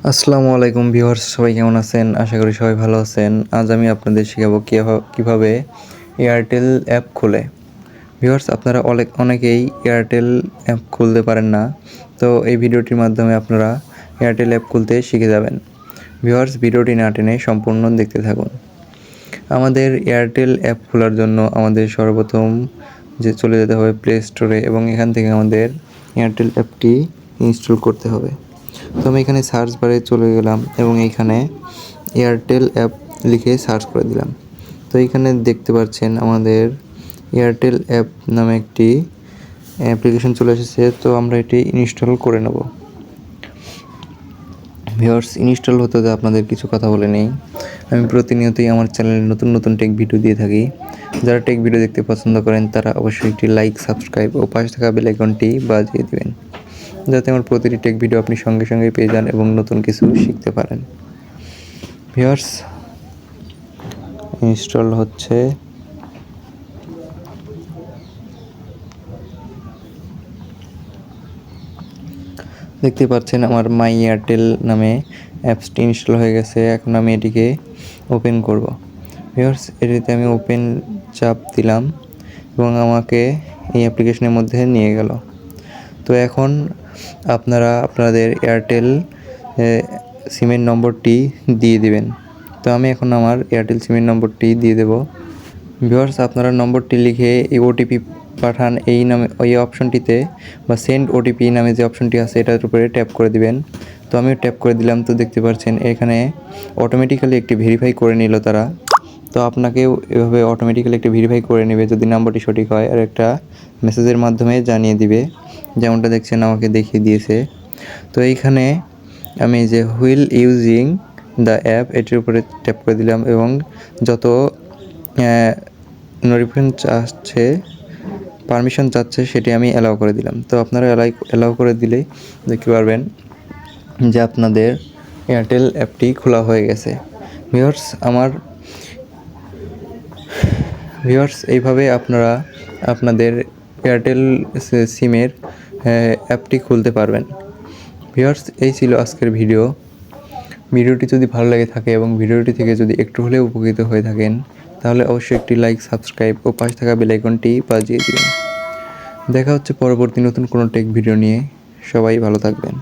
আসসালামু আলাইকুম ভিউয়ার্স, সবাই কেমন আছেন? আশা করি সবাই ভালো আছেন। আজ আমি আপনাদের শেখাবো কিভাবে এয়ারটেল অ্যাপ খোলে। ভিউয়ার্স, আপনারা অনেকেই এয়ারটেল অ্যাপ খুলতে পারেন না, তো এই ভিডিওটির মাধ্যমে আপনারা এয়ারটেল অ্যাপ খুলতে শিখে যাবেন। ভিউয়ার্স, ভিডিওটি না টেনে সম্পূর্ণ দেখতে থাকুন। আমাদের এয়ারটেল অ্যাপ খোলার জন্য আমাদের সর্বপ্রথম চলে যেতে হবে প্লে স্টোরে এবং এখান থেকে আমাদের এয়ারটেল অ্যাপটি ইনস্টল করতে হবে। তো আমি এখানে সার্চ বারে চলে গেলাম এবং এইখানে এয়ারটেল অ্যাপ লিখে সার্চ করে দিলাম। তো এইখানে দেখতে পাচ্ছেন আমাদের এয়ারটেল অ্যাপ নামে একটি অ্যাপ্লিকেশন চলে এসেছে। তো আমরা এটি ইনস্টল করে নেব। ভিউয়ার্স, ইনস্টল হতে আপনাদের কিছু কথা বলে নেই। আমি প্রতিনিয়তই আমার চ্যানেলে নতুন নতুন টেক ভিডিও দিয়ে থাকি। যারা টেক ভিডিও দেখতে পছন্দ করেন তারা অবশ্যই একটি লাইক, সাবস্ক্রাইব ও পাশে থাকা বেল আইকনটি বাজিয়ে দিবেন, যাতে আমার প্রতিটি টেক ভিডিও আপনি সঙ্গে সঙ্গে পেয়ে যান এবং নতুন কিছু শিখতে পারেন। ভিউয়ার্স, ইনস্টল হচ্ছে। দেখতে পাচ্ছেন আমার মাই এয়ারটেল নামে অ্যাপসটি ইনস্টল হয়ে গেছে। এখন আমি এটিকে ওপেন করব। ভিউয়ার্স, এটিতে আমি ওপেন চাপ দিলাম এবং আমাকে এই অ্যাপ্লিকেশনের মধ্যে নিয়ে গেল। তো এখন আপনারা আপনাদের এয়ারটেল সিমের নম্বরটি দিয়ে দিবেন। তো আমি এখন আমার এয়ারটেল সিমের নম্বরটি দিয়ে দেব। ভিউয়ার্স, আপনারা নম্বরটি লিখে এই ওটিপি পাঠান এই অপশনটিতে বা সেন্ড ওটিপি নামে যে অপশনটি আছে এটার উপরে ট্যাপ করে দিবেন। তো আমিও ট্যাপ করে দিলাম। তো দেখতে পাচ্ছেন এখানে অটোমেটিক্যালি একটি ভেরিফাই করে নিল তারা। তো আপনাকেও এভাবে অটোমেটিক্যালি একটি ভেরিফাই করে নেবে যদি নাম্বারটি সঠিক হয়, আর একটা মেসেজের মাধ্যমে জানিয়ে দিবে, যেমনটা দেখছেন আমাকে দেখিয়ে দিয়েছে। তো এইখানে আমি যে হুইল ইউজিং দ্য অ্যাপ এটির উপরে ট্যাপ করে দিলাম এবং যত নোটিফিকেশন চাচ্ছে, পারমিশন চাচ্ছে সেটি আমি অ্যালাউ করে দিলাম। তো আপনারা অ্যালাউ করে দিলেই দেখতে পারবেন যে আপনাদের এয়ারটেল অ্যাপটি খোলা হয়ে গেছে। ভিউয়ার্স, এইভাবে আপনারা আপনাদের এয়ারটেল সিমের অ্যাপটি খুলতে পারবেন। ভিউয়ার্স, এই ছিল আজকের ভিডিওটি যদি ভালো লেগে থাকে এবং ভিডিওটি থেকে যদি একটু হলেও উপকৃত হয়ে থাকেন তাহলে অবশ্যই একটি লাইক, সাবস্ক্রাইব ও পাশে থাকা বেল আইকনটি বাজিয়ে দিবেন। দেখা হচ্ছে পরবর্তী নতুন কোনো টেক ভিডিও নিয়ে। সবাই ভালো থাকবেন।